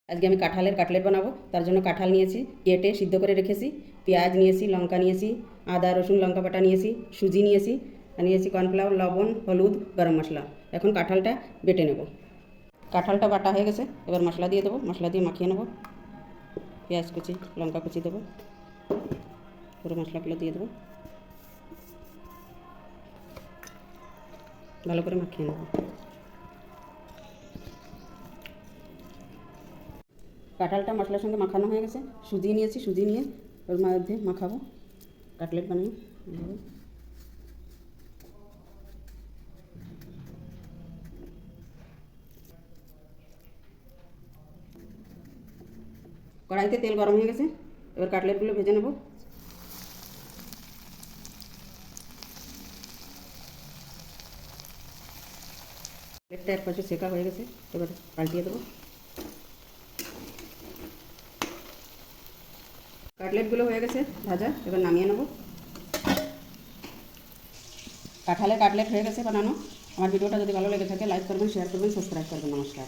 আজকে আমি কাঁঠালের কাটলেট বানাবো। তার জন্য কাঁঠাল নিয়েছি, কেটে সিদ্ধ করে রেখেছি। পেঁয়াজ নিয়েছি, লঙ্কা নিয়েছি, আদা রসুন লঙ্কা বাটা নিয়েছি, সুজি নিয়েছি, আর নিয়েছি কর্নফ্লাওয়ার, লবণ, হলুদ, গরম মশলা। এখন কাঁঠালটা বেটে নেব। কাঁঠালটা বাটা হয়ে গেছে, এবার মশলা দিয়ে দেবো। মশলা দিয়ে মাখিয়ে নেব। পেঁয়াজ কুচি, লঙ্কা কুচি দেবো, পুরো মশলাগুলো দিয়ে দেবো, ভালো করে মাখিয়ে নেব। কাঁঠালটা মশলার সঙ্গে মাখানো হয়ে গেছে। সুজি নিয়েছি, সুজি নিয়ে ওর মধ্যে মাখাবো, কাটলেট বানিয়ে নেব। কড়াইতে তেল গরম হয়ে গেছে, এবার কাটলেটগুলো ভেজে নেব। কাটলেটটা এক পাশে সেকা হয়ে গেছে, এবার পাল্টিয়ে দেবো। কাটলেটগুলো হয়ে গেছে ভাজা, এবার নামিয়ে নেব। কাঁঠালের কাটলেট হয়ে গেছে বানানো। আমার ভিডিওটা যদি ভালো লেগে থাকে লাইক করবেন, শেয়ার করবেন, সাবস্ক্রাইব করবেন। নমস্কার।